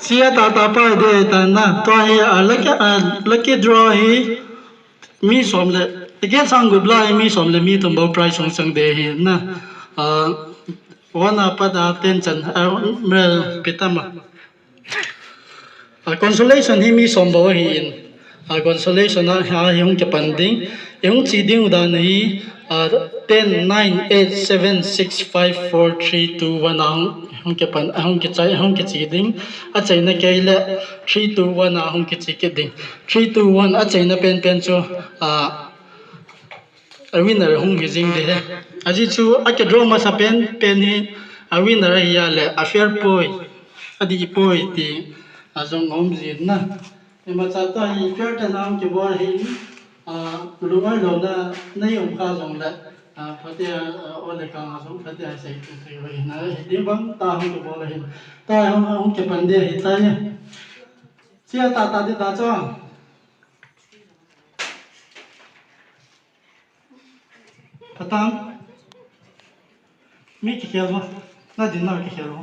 sia ta pa de ta na to hi lucky draw hi mi som le again sang gu bla mi som le mi tum bo price song sang de hi na wana pa da ten chan mel pitama consolation hi mi som bo hi in consolation ha yung chapanding yung chi ding da ni 10 9 8 7 6 5 4 3 2 1 hong ke pan hong ke chai hong ke chi ding a chai na ke le 3 2 1 hong ke chi ke ding 3 2 1 a chai na pen chu a winner hong ke jing de aji chu a ke draw ma sa pen hi a winner ya le a fair poi adi poi ti a jong om jin na ema cha ta hi fair ta nam ke bor hi luai lo na nei om kha jong la fatia ole ka ma song fatia sai tu sai wei na di bang ta hong ke bor hi ta hong ke pan de hi ta ye sia ta de ta cha patam mi ke khelo na din na ke khelo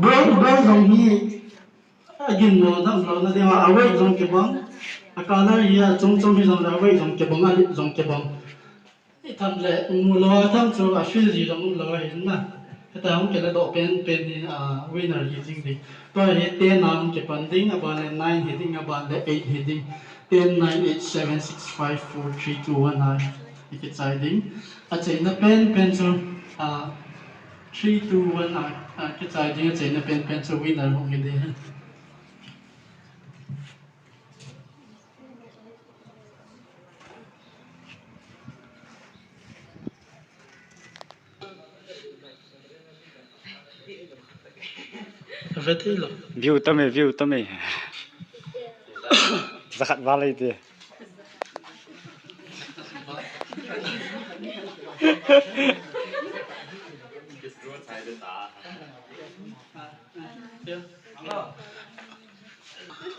brown dong hi again no na de ma away dong ke bang akala ya chong hi dong away dong ke bang ali dong ke bang i tham le mu lo tham chu a fil ji dong lo hin na ta hong ke la do pen ni winner hi jing di to hi 10 nam ke pan ding aba le 9 hitting aba le 8 hitting 10 9 8 7 6 5 4 3 2 1 9 ikit sai ding a chei na pen chu 3 2 1 ke chai ding a chei na pen chu winner hong hi de Vetilo. View tame. Zakat valley ti.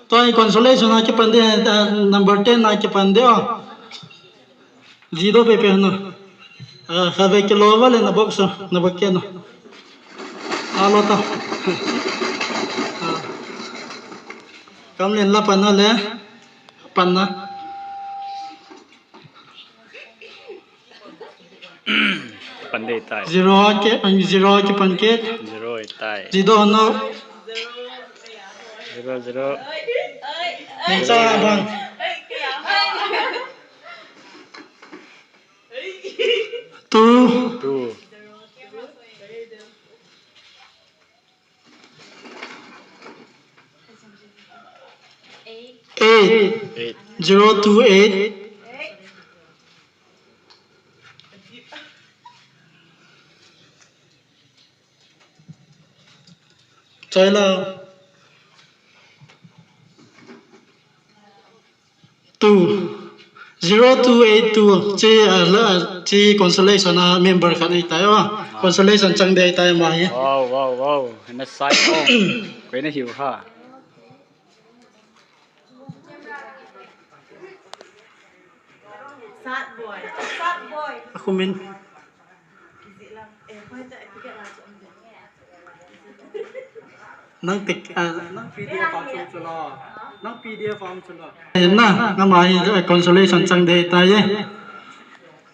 Toy consolation na ke pande number 10 na ke pande 0 pe no. Have ke loval na box na bakeno. Alota. Kam len la panna le panna Pandai tai. 0 ke panke 0 tai. 0 no 0 Ninsa bang 2 8 0 2 8 Chayla 2 0282 chi consolation member khan ai tayo consolation chang de tay ma hi wow na sai ko ko na hiu ha Sad boy aku min nang PDF form chulo nang PDF form chulo na ngamai consolation chang de tay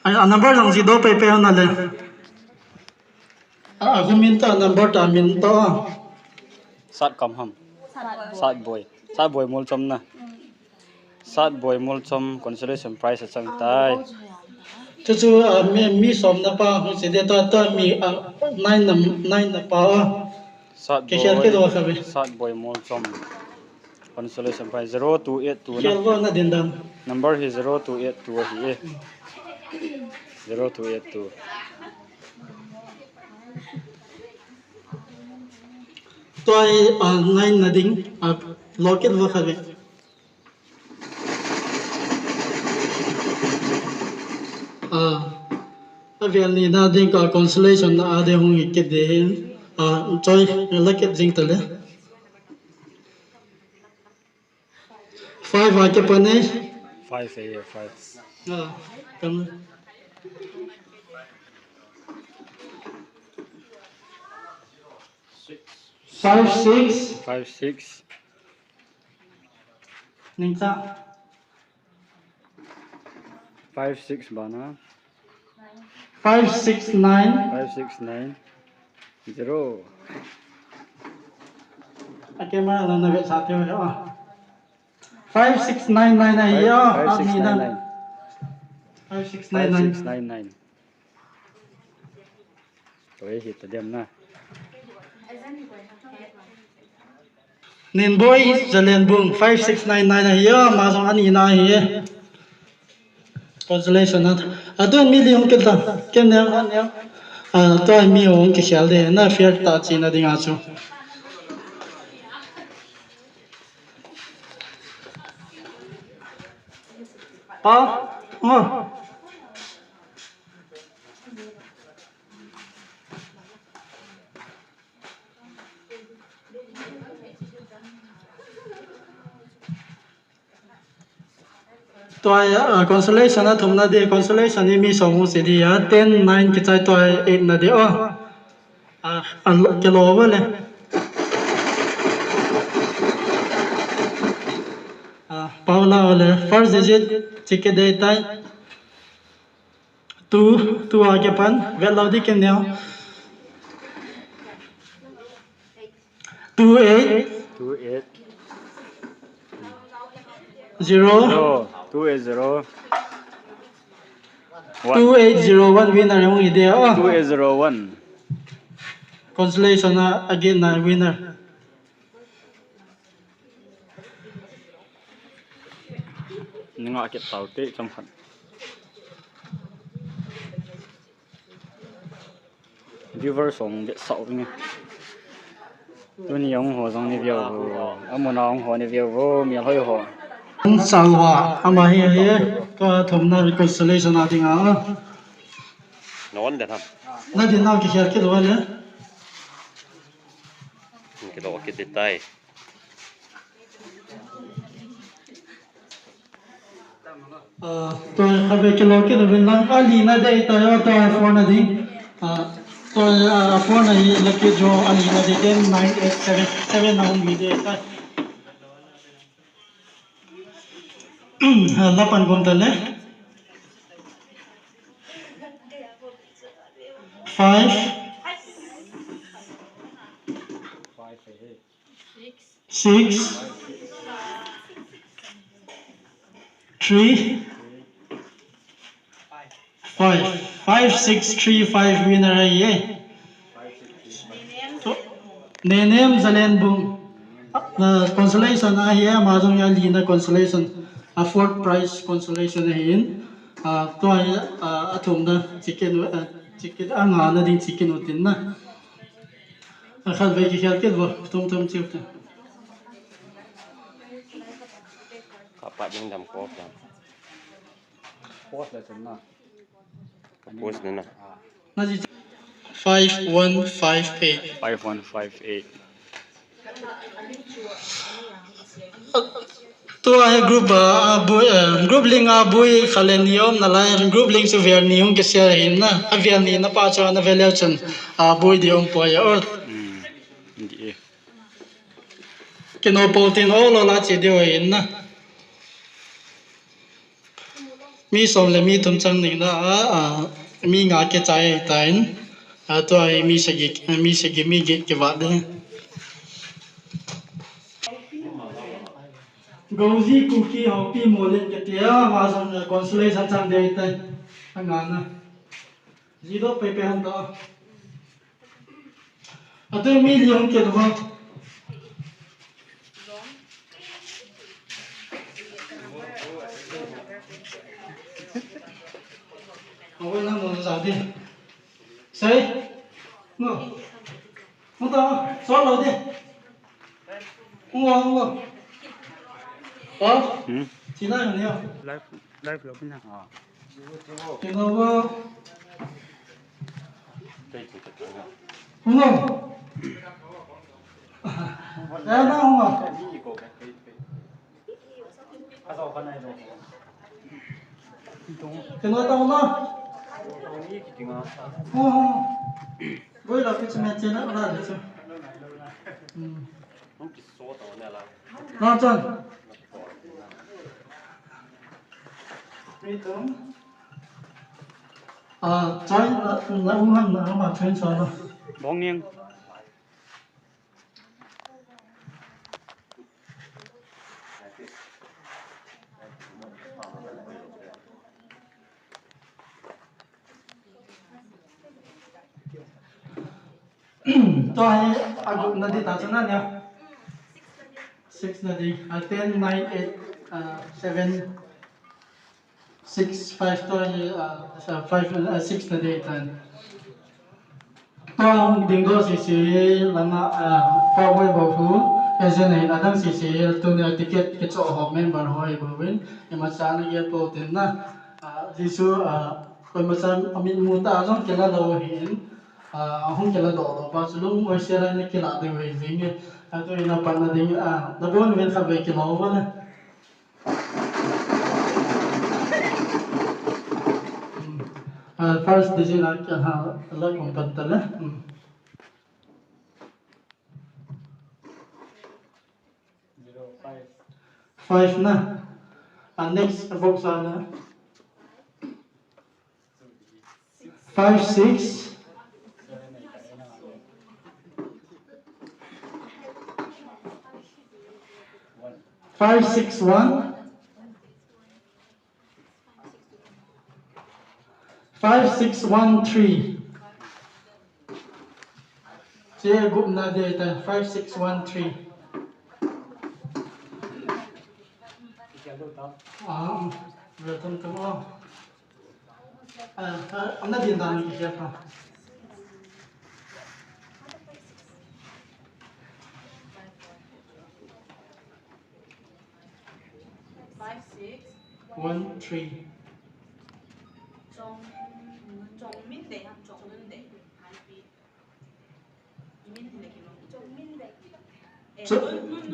ai number jong si do pe na le aku min ta number ta min to sat kam ham sat boy mul chom na sat boy mul chom consolation prize chang tai chu mi som na pa hu se de ta mi 9 na pa sat ke khel ke do khabe sat boy mul chom consolation prize 0282 khel go na din dam number is 0282 hi 0282 toy 9 na ding locket wo khabe avian ni na ding ka consolation na ade hung ke de choi locket jing tale 5 ke pane 5 kam 56 ninh cha 56 bana 569 569 0 camera là nó bị sát theo đó 5699 này yo 5699 5699 5699 Tôi hit dem na nên boy Jalen Bung 5699 này yo mà xong anh na hi consolation à tôi million cái ta cái nào anh nhau tôi million cái xel đấy na fair ta chỉ na đi ngã chú tôi consolation na thum na de consolation ni mi song se di 10 9 ki chai tôi 8 na de cái lô vậy nè Paula ole first digit ticket date 2 आगे pan vel lo di ken neo 28 0 2801 2801 winner yung idea 2801 consolation na again na winner nga ke tau te cham khan viewer song de sau ni ni yong ho jong ni view amona ong ho ni view mi hoi ho salwa ama he to thomna consolation na dinga non de tham na din na ki khar ke do le ke lo ke detai तो अबे के लोग के तो बिना अली ना दे तो फोन ना दी तो फोन ही लगे जो अली ना दे 9877 ना हम दे का लपन गुंतले 5 6 3 5635 winner है ये तो नेम जलेन बुम consolation है ये माजों या Leena consolation fourth prize consolation है इन तो अथुम ना chicken आंगा ना दिन chicken होती ना खाल भाई की ख्याल के वो तुम चिपते apa ding dam ko pa post la chunna post na ना जी 5158 5158 तो है group link boy khalen yom na la group link su ver ni hong ke share hin na avian ni na pa cha na velel chen boy di om po ya or ndi ke no po tin all la che de hin na mi som le mi tum chang ni na mi nga ke chai tain to ai mi se gi mi ge ke wa de Gauzi cookie hopi molen ke tia ma sam consolation chang de tai angana zero pe han da ate million ke do Ôi nó muốn giả đi Xây Ngồi Không tao Xót lâu đi Không ngồi Chỉ nói hẳn nhau live là bên nào Chỉ nói vô Không ngồi Đấy nó không ngồi Chỉ nói tao nó โอ้บ่ล่ะพิชแม่เจนะล่ะดิน้องกิโซตอนเนี่ยละ น้องจันมีตรงใจละอุ้มหันนะมาเชิญชวน บ้องเนียง तो है अगु नदी ताचना न्या 6 नदी 10 9 8 7 6 5 तो है 5 6 नदी tan तो dingo sisi lama pawai bahu ejen hai adam sisi to ne ticket ke cho ho member hoi bawin ema sana ye po tin na jisu koi masan amin muta jong kela lo hin ahun kela do ba sulung mo sera ne kela de we jing to ina panna ding da bon wen kha be kela ho na first digit ha la kom patala 5 na next box ana 5 6 5 6 1 5 6 1 3 je gupna data 5 6 1 3 welcome to all I'm not in the chef 1 3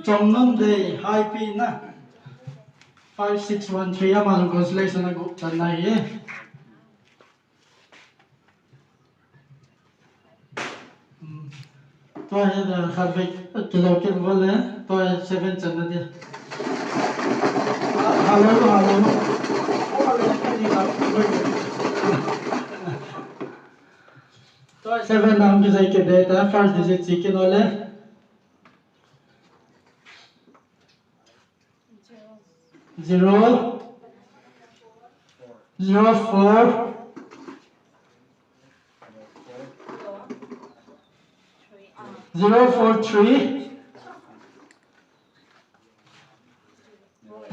trong năm day hai pin na 5 6 1 3 amal constellation na go tanai to hai da khabe kilo kilo wala to 7 chana de hello to 7 नाम की सही के देता first digit chicken वाले 0 0 4 0 4 3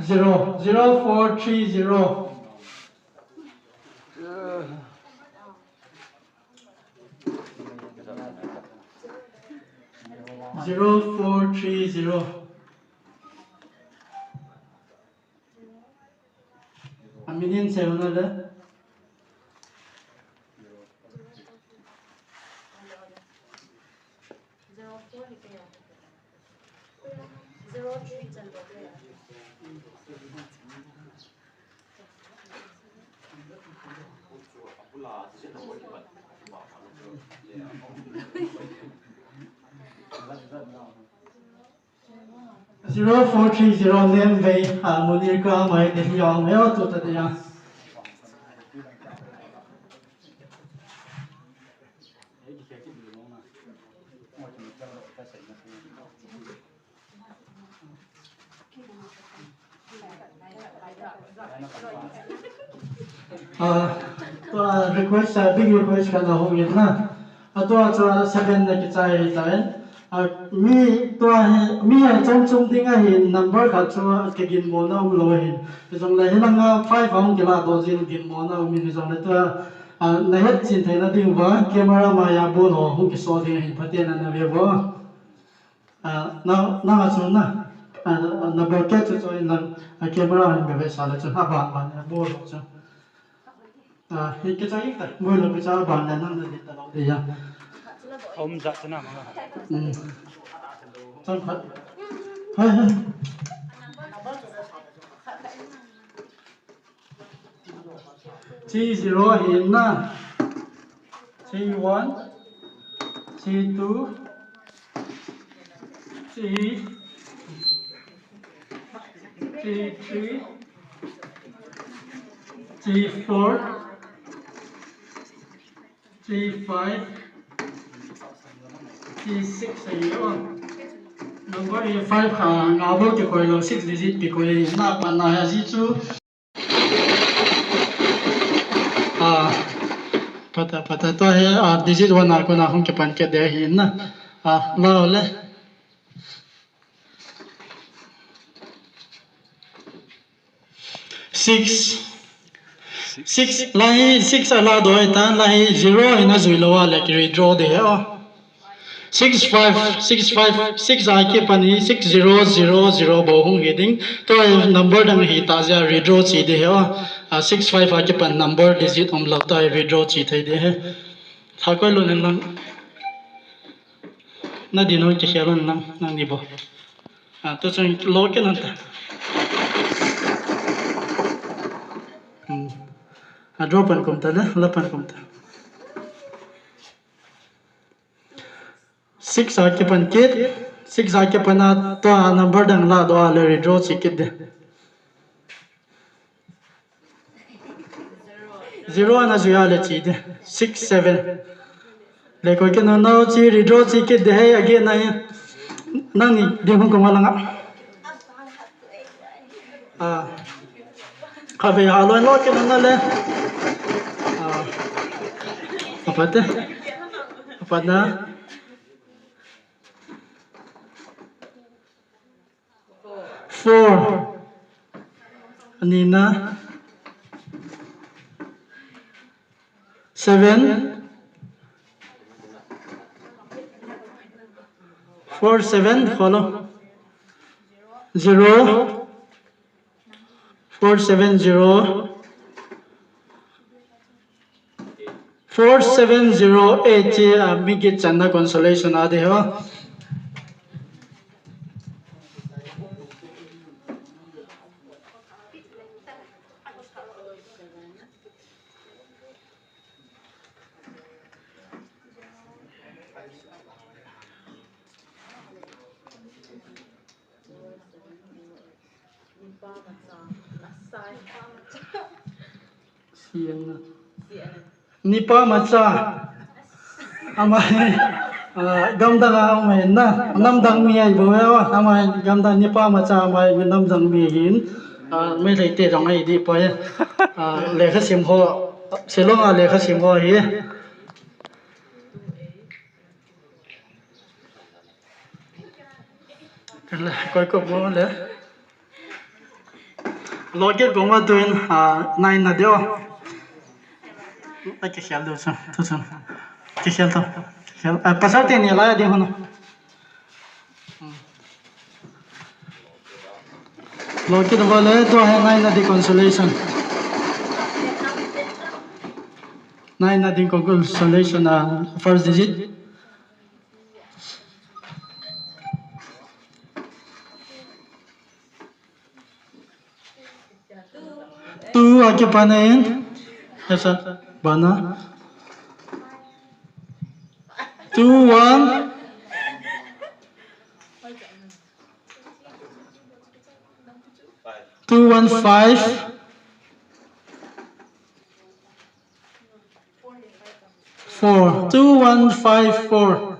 0 0 4 3 0 0 4 3 0 Aminin 7 ada 0430 name về Munir ka mai de yang meo tu ta ya to request big request ka na ho yin na to cho 7 na ki chai chai mi to mi chong chong ding a hin number ka cho ke gin mo na lo hin jong la hin nga 5 ong ke la do jin gin mo na mi jong la to na het chin thai na ding wa camera ma ya bo no hu ki so ding hin phaten na ve bo na cho na na ba ke cho na camera hin be sa la cho ha ba na bo lo cho hi ke chai ta mo lo ke cha ba na na de ta lo de ya om dạ thế nào mà Chân thật. Hơi. Chi zero hin na. C1 C2 C3 G4 G5 G6 ayo number 5 ha ngabo ke koi lo 6 digit pi koi na pa na ha ji chu pata to hai 8 digit wana ko na hum ke pan ke de hi na la le 6 lahi 6 ala doi tan lahi 0 ina zuilowa le ki draw de ha 6 ake pani 6000 bo hung heading to number dang hi ta ja redraw chi de ha 65 ake pan number digit om la ta redraw chi thai de ha tha ko lo nan lang na dino ke khelon nang ni bo to chang lo ke nan ta drop an kom ta la pan kom ta 6 ake pan kit 6 ake pan to number dang la do le redraw chi kit de 0 ana zuya le chi de 6 7 le ko ke no chi redraw chi kit de hai again na nang ni de hong ko malanga ka ve ha lo ke na le apa na 4 anina 7 4 7 follow 0 4 7 0 4708 che mi get channa consolation ade ho nipa macha amai gamdang amai na namdang mi ai bo ya amai gamdang nipa macha amai namdang mi hin me lai te rong ai di pa le kha sim ho selong a le kha sim ho hi la koi ko bo le logit goma tuin 9 na dio Ake khel do san to san ke khel to khel pasar te ni la de hono loki to bole to hai nai na di consolation nai na di consolation first digit 2 ake panen esa bana 2 1 2 1 5 4 2 1 5 4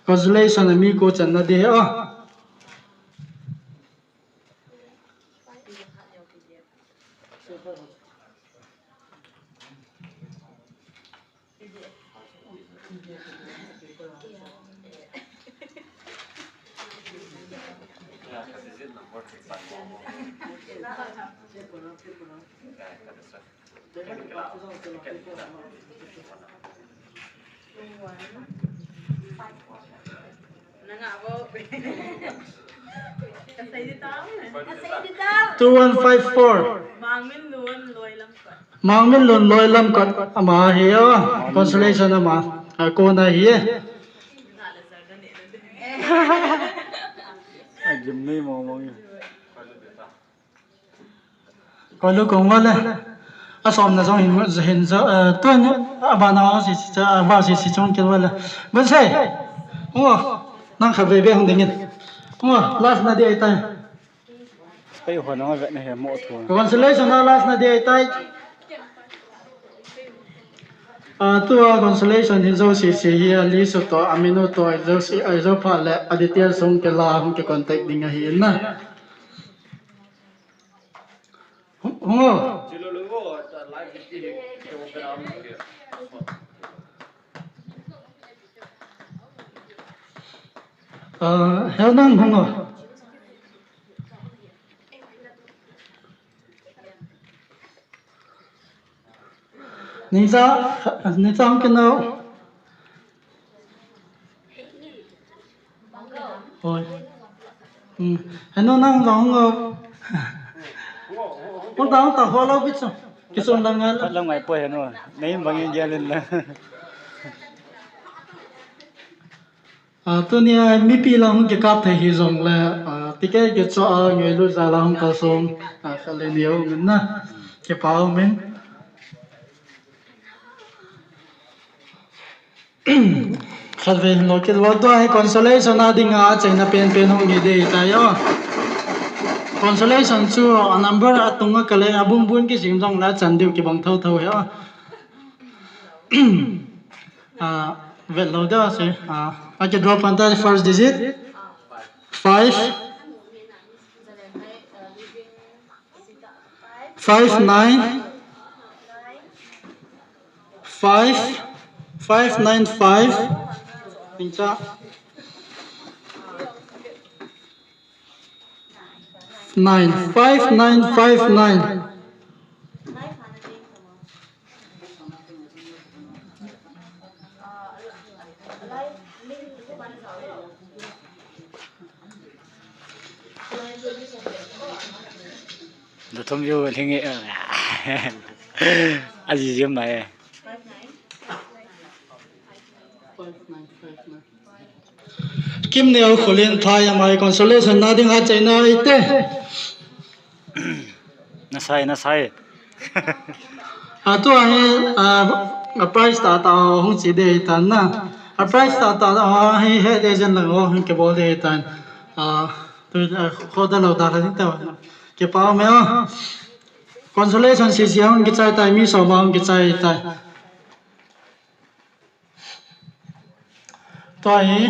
consolation amigo channa de Two 1 5 4 Mangmin lon loi lam kat ama he consolation ama ko na hi Jim ni mo mo ko lu ko wala สอมนะจงเห็นตัวนี้บานเอาสิจะว่าสิจงกินว่าละบ่ใช่โอ้นั่งขับเบของเด็กนี่โอ้ลาสนาดีไอ้ตาย ไปหัวน้องเวนี่หมอทัว consolation na last na di ai tai tua consolation hi zo si hi ali so to amino to zo si ai zo pha le aditya song ke la hum ke contact ding hi na ho heo nang ho你张跟到，哦，还能让我，我当打好了不中，给送人家 พัด 了。 ลงไงป่วยเนาะนี่บางอย่างเยอะเลยนะ ตัวนี้มีปีละหุ่นจะกลับไทยฮิจงแล้วที่แกจะจ่อเงินรู้จักละหุ่นก็ส่งก็เลยเดียวเงินนะเก็บเอาเงินขัดเวรโลกิดว่าตัวให้ consolation น่าดิ่งอาจจะน่าเป็นหุ่นยี่ดีแต่ย่อ consolation ชัว number ตรงก็เลยบุญกี่สิ่งจงแล้วจันดิวกี่บังเท่าเหรอเวลเราได้สิI can drop on that first digit 5 5 9 5 insya 9 5 9 5 9 เดี๋ยวทมอยู่ที่งี้อาจจะยืมไหน Kim neo khulin thai amai consolation na ding ha chaina ite น่าใส่ ตัวให้price ta hong chi de tan na price taให้ head agent la ho ke bol de tan tu khoda lo da la ta ke pa me consolation si hong ke chai tai mi so ma hong ke chai tai to hi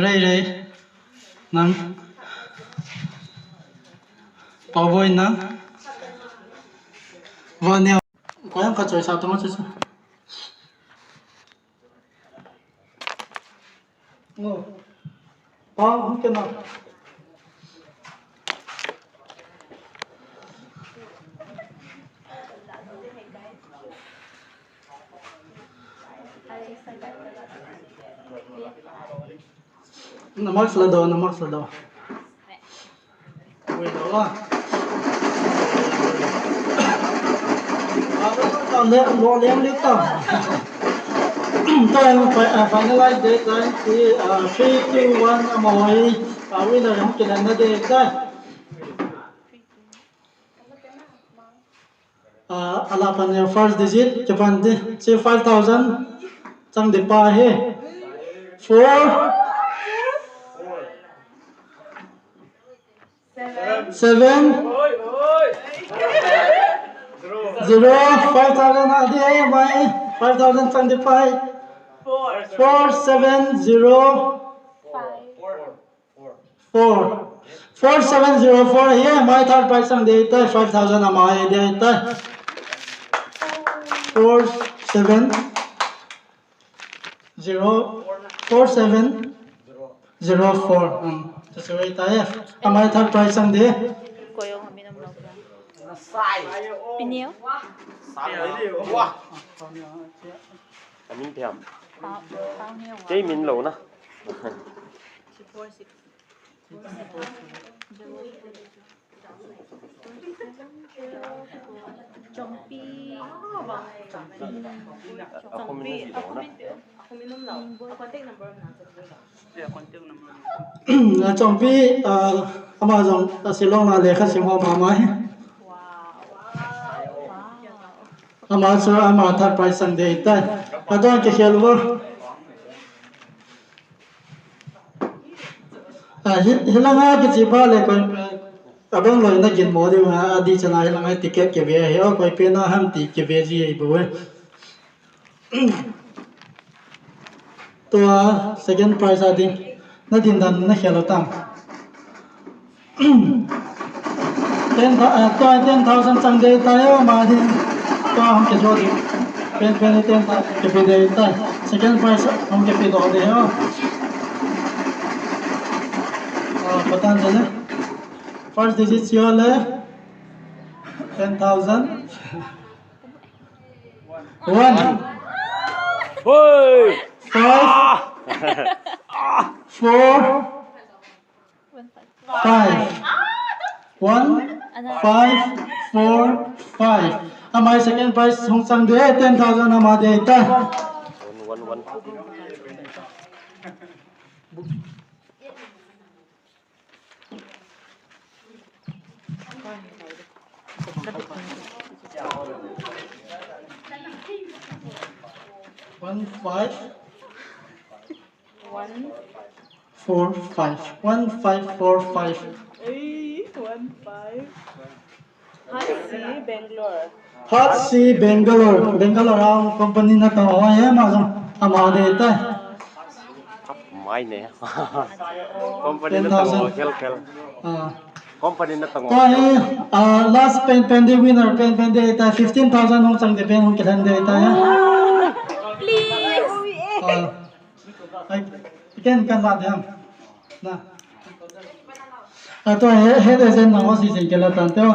rei nang bảo vệ nang và neo có em có chơi sao tôi chơi sao không cái nào Namak selado. Wait, hold on. Còn đấy, bộ liếm lý tổng. Tôi phải finalize date đấy. Thì 3, 2, 1, mồi. Winner không chỉ là nó date đấy. Alapan your first digit. Japan đi. Say 5,000. Chẳng để pa he. 4 7 0 5,000 adi hai mai 5,000 25 4 7 0 4 4704 here my third price sang de tai 5,000 amai de tai 4 7 0 4 7 0 4 That's right, I amai third price sang de Koyo kami ng vlog lang. Piniyo? Amin piam. Pao niyo nga. Cái min lẩu na. 4-6. Chompi. Ako min na lẩu na. Ako minom lang. Contact number na. trong vi ama jong ta silong na lekha sim ho ma mai Wow. ama so ama third prize sang de ta adon ke khel wo hilanga ke jiba le ko abang loi na gin mo de ha adi chana hilanga ticket ke ve he ko pe na ham ti ke ve ji bu to second prize adi na din dan na khelo tam 10,000 sang de tayo ma din to hum ke jo di pen ten ta ke pe de ta second prize hum ke pe do de ho पता चले first digit यो ले 10,000 1 Oi! 5 4 5 1 5 4 5 हमारे second prize हम संग दे 10,000 हमारे इतना 1 5 4 5 1 5 4 5 Hot Sea Bangalore Bangalore ang company na to ay ma so amade ita ไม่เนี่ย company นั่นต้องเคิล company นั่นต้อง to ay last pen de winner pen de ita 15,000 hong sang de pen hong kilan de ita ya please ay kan la de na to he de sen na si sen kela tan to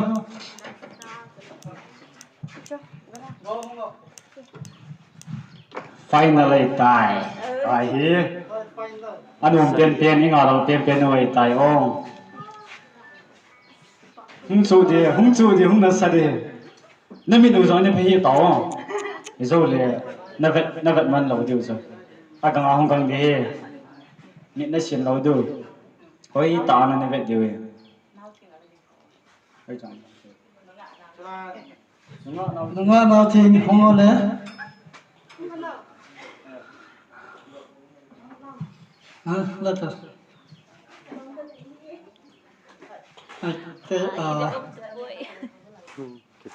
Finally tai. Ai hi. Anum pen ni nga lo pen oi tai ong. Hung su de hung na sa de. Na mi du zo ne phe to. Zo le na vet man lo du zo. A gang a hong gang de. Ni na sim lo du. Hoi ta na ne vet de. Hoi chang. Nunga na thing hong le la ta cái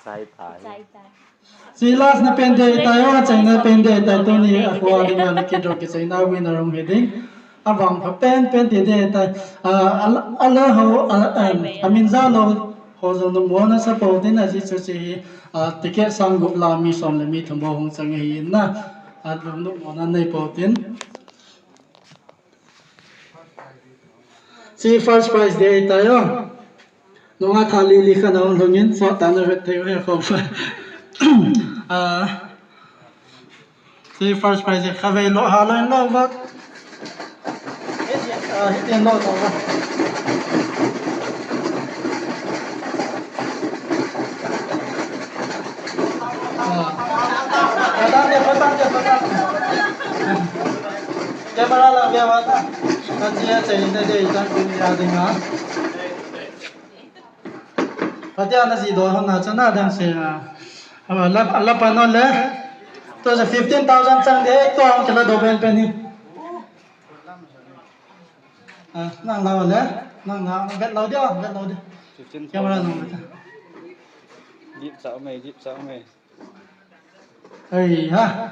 sai tài Silas na pende tayo chang na pende tayo to ni akwa ni na kidro ke sai na winner ong heading abang pa pen de ta ala ho amin za lo ho zo no mo na sa po din na si so si ticket sang gu la mi som le mi thmo hong sang hi na adum no mo na nei po tin si first prize de tayo no nga thali likha na ong longin so ta na vet tayo he ko si first prize khavei lo halo en lo va en lo to va Kaya para lang kaya wata. Kasi ya sa hindi de isang piniyading nga. Pati ana si Dohon na sana dang siya. Ala pa no le. To sa 15,000 sang de to ang kala do pen pen ni. Nang lao le. Nang vet lao dia, vet lao dia. Kaya para no. Dip sa me. Hey ha.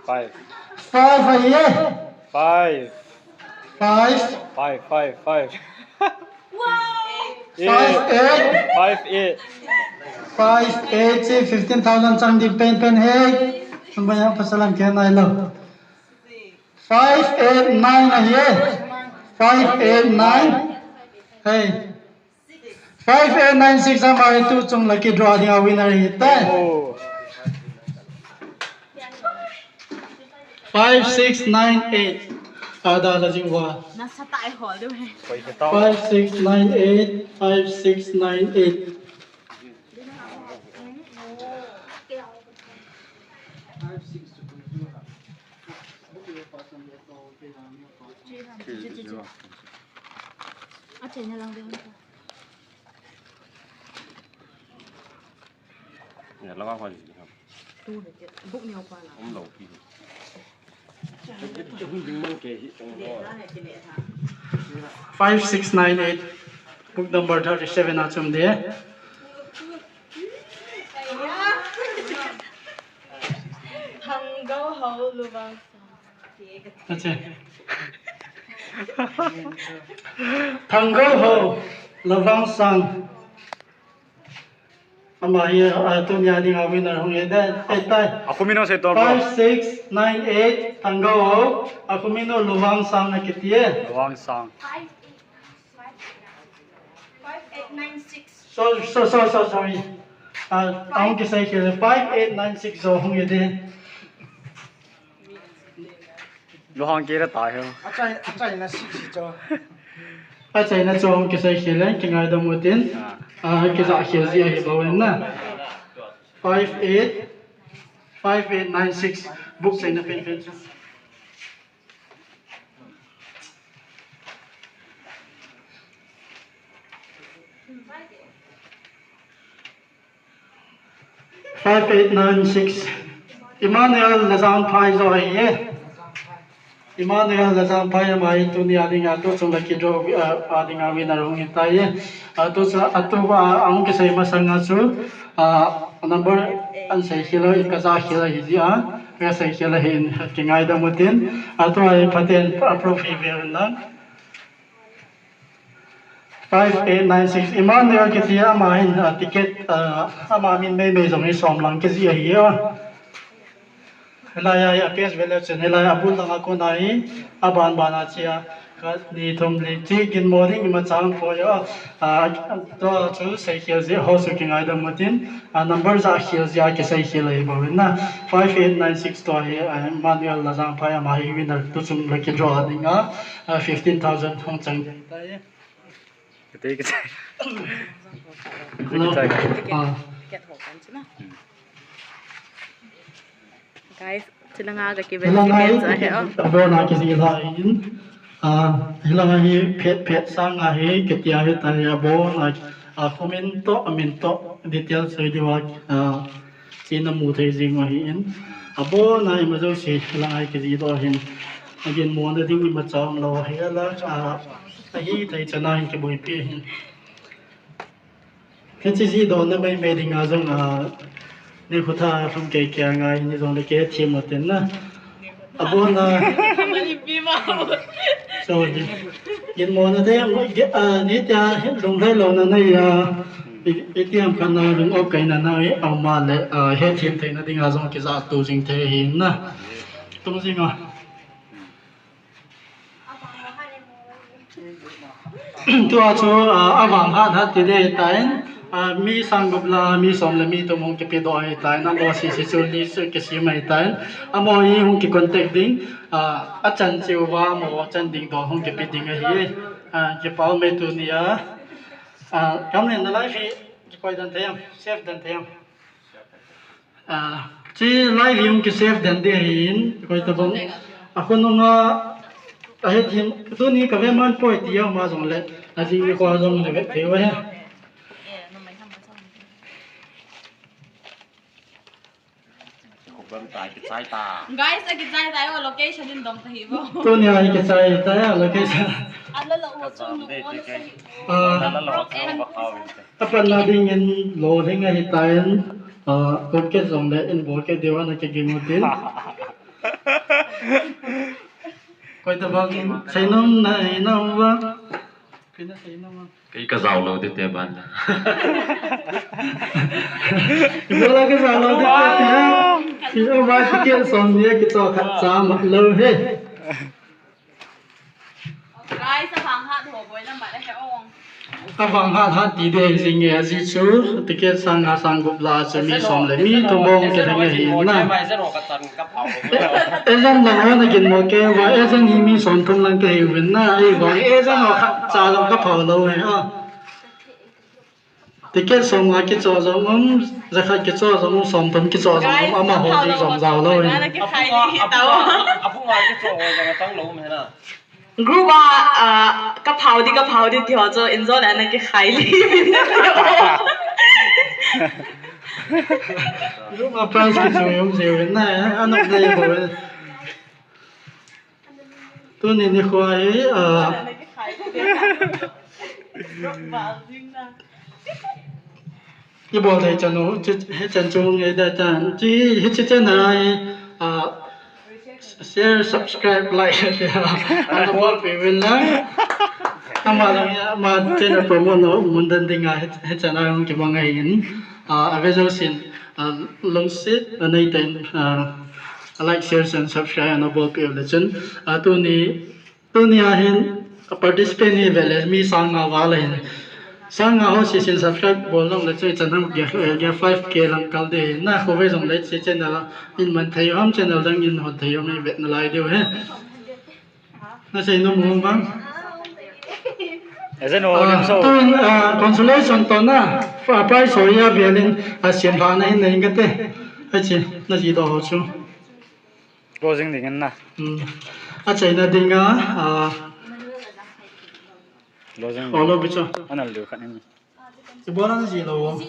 5 5 ay 5 5 5 5 8 si 15,000 sang di pen hey. Sambayang pasalam kaya na ilo. 5 8 9 ay 5 8 9 hey 5 8 9 6 ang ay tu chung lucky draw di winner ita. 5 6 9 8 ada sa jingwa. Nasa tayo ho, di ba? 5 6 9 8 5 6 9 8 Aceh na lang din. เนี่ยแล้วก็พอดีครับ ตู้เด็ดบุกเหนียวกว่าล่ะ ผมหลงพี่จะพึ่งดึงมันเกะตรง เด็ นี้ ดแล้วเนี่ยกินเด็ดค่ะ 5698 book number 37 achum de Tango ho lubang acha Tango ho Lavang Sang amai atunya ding winner hong eda etai อะคุมิโนเซตอร์บอ 5698 Tango ho akumino Lavang Sang na kitie ระวังสัง 5896 sorry aung ke sai ke 5896 zo hong ede ระวังเกระตายเหรอ a chai na chong ke sai ke le ke ngai da mutin ke za khel ji hi bawen na 5896 book sai na pen pen Five eight nine six. Emmanuel Lazan Pai zo hai Emmanuel Lazan Pai mai tu ni adinga tu chung la ki jo adinga winner hong tai tu sa atu ba ang ke sai masanga chu number an sai khilo ka za khilo hi ji ka sai khilo hin ki ngai da mutin atu ai paten approve ver na 5896 Emmanuel ke tia ma hin ticket ama min me me jong hi som lang ke ji hi helaya ya PS vele chen helaya abul langa ko nai aban bana chia ka ni thom le chi gin morning ma chang po yo to chu sai khel je ho su ki ngai da mutin number za khel ja ke sai khel ai ba na 5896 to hi Emmanuel la jang pa ya ma hi winner tu chung la ki draw dinga 15000 thong chang tai กระเตกระใจ no เก็ตหกกันใช่ไหม guys ชิลงากับกิเวน Hilangai จะเหรอ abona ke si lain hilangai pet sang ahi ketia he ta ya bona komento amento detail sai diwa sina mu thai jing wa hin abona ma jo si hilangai ke ji do hin again mo na ding ma cham lo he la hi thai chana hin ke boi pe hin ke chi ji do na mai me ding a jong ni khutha phum ke kya ngai ni jong le ke thim mo ten na abona มันยิบปีมา sorry yin mo na de ni ta dong thai lo na nai ATM kan na dong op kai na nai au ma le he thim thai na ding a jong ke za tu jing the hin na tung jing a tu a chu awang ha ti de tain mi sangup la mi som la mi to mong ke pe do ai tai na lo si chu li su ke si mai tai amo hi hong ke contact ding a chan chiu wa mo chan ding do hong ke pe ding a hi ke pau me tu ni kam len na lai fi ke koi dan them save dan them chi live yung ke save dan de hin koi ta bong ako nung he thim tu ni ka ve man poi ti ya ma jong le a ji ko jong le ve theu heผมตายกิดสายตา guys ไอ้กิจใจใจว่า location นี่ดงตะหิบ tu ni ai ke sai ta ya location อันละละว่าchungหนูว่าใส่ แล้วเราเข้ามาเข้า apan na ding in lo thing ai tain kon ke jong le in bol ke dewa na ke ging utin koi ta bang sai nom na ai na wa pina sai nom cái rào lâu tiếp theo bạn ibo la ke sa lo de te ki o ba ke som ni ke to khat cha ma lo he guys สะพังหัดหัวบอยลำบากได้แค่อง awang ha ti de jing ye ji chu ticket sang na sang gup la chu mi som le mi to mong ke thang hi na ไม่ใช่หรอกกระตันกระเป๋าผม ezan la na kin mo ke wa ezan hi mi som thum lang ke win na ai wa ezan o kha cha lo ka phau lo he ticket som la ki cho zo mum za kha ki cho zo mum som thum ki cho zo mum ama ho ji som zao lo he นั่นคือใครดีแต่ว่า เอาพวกเราที่โซ่จะต้องรู้ไหมนะ รู้ว่ากะเพราที่เดี๋ยวจะอินโซแล้วนั่นคือใครดี Lúc mà price cái chủ yếu nhiều cái này ăn được đây rồi. Tôi nhìn đi khoai cái bộ này cho nó hết chân chung cái đại tàn chỉ hết chân này share subscribe like thì nó bao bị bên lá mà trên là promote nó muốn đơn tình hết chân này không chỉ bằng ngày in bây giờ xin long sit này tên like share and subscribe nó bao bị lên chân tôi ni hiện participate ni về mi sang ngào vào lên sang ngào si xin subscribe bol long lên chơi chân ham ge 5k lang kal de na ko ve jong le che channel in man thai ham channel dang in hot thai ham ve na lai deu he na sei no mo bang Ese no lim so. Consolation to na price so ya bialin sian pha na hin nei ga te a chi na ji do ho chu Closing din na. a chai na dinga Closing. Olo bicho Anal du kan ni. Ibola na ji lo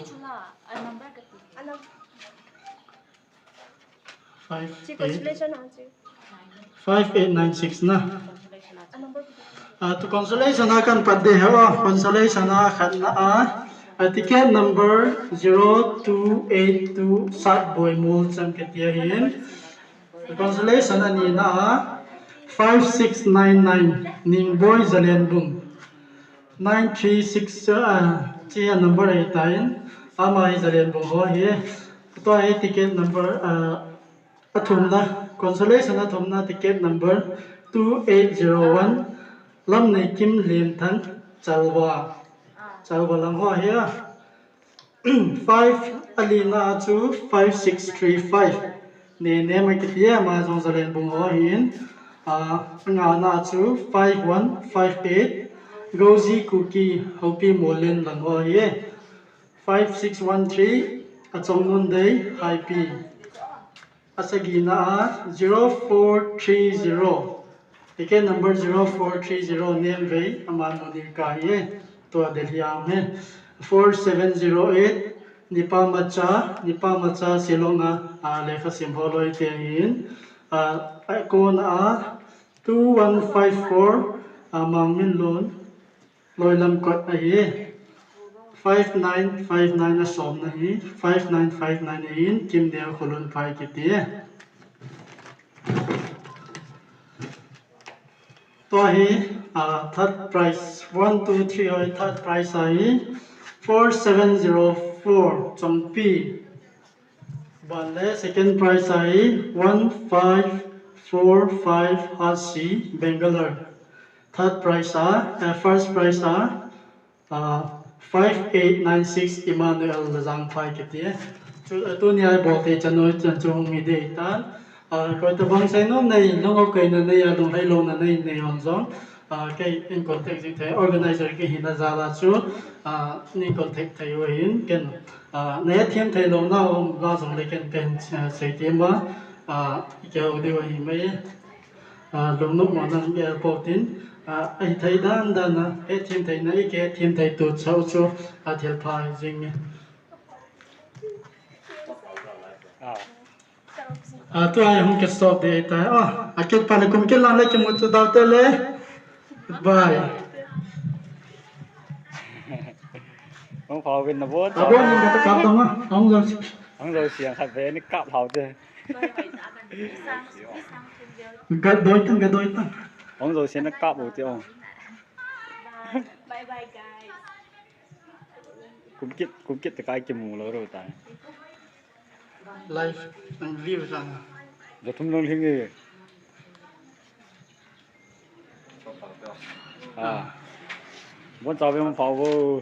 number ka 5 consolation na 5896 na number to consolation akan padde hawa consolation khat na ticket number 0282 sat boy mul cham ke tia hin consolation ani na 5699 ning boy zalen bum 936 chi number ai tain ama ai zalen bum ho hi to ai ticket number athumna consolation athumna ticket number 2801 lam nei kim len thang chalwa lam ho hi 5 alina chu 5635 ne ne ma kitia ma jong zalen bum ho hin nga na chu 5158 Gozi cookie hopi molen lang ho hi 5613 achong nun dei high p asagina 0430 ticket number 0430 name ve aman modir ka hi to delhiam he 4708 nipa macha silonga lekha simholoi te hin kon 2154 mangmin loan loilam kot a hi 5959 asom na hi 5959 in kim deu khulun phai kiti to hi third price 123 oi third price ai 4704 chongpi banle second price ai 1545 hasi Bangalore third price first price 5896 Emmanuel Zang Phai kiti tu ni ai bo te chanoi chanchong mi de tan ko to bang sai nom nei no ko na nei a dong hai lo na nei nei hon zong cái in contact gì thế organizer cái hình ra là chú ni contact thầy với hình cái nếu thêm thầy lâu nào lo xong lấy cái xây thêm mà cái điều gì mấy lúc lúc mà nó cái protein ai thầy đan đan cái thêm thầy này cái thêm thầy tụt sau chú thiệt phải riêng tôi ai không kết stop để tay cái phần này cũng cái làm lại cái một chút đào tay lên bye Ông phò bên nó vốn. Vốn nhưng mà cặp đâu á, ông rồi xiềng khát về nó cặp hậu thế. Gạt đôi tăng. Ông rồi xiềng nó cặp hậu thế ông. Bye bye guys. Cũng kết cái mù lỡ rồi tại. Life and view rằng. Rồi thum long thêm gì? Muốn cho với ông phò vô.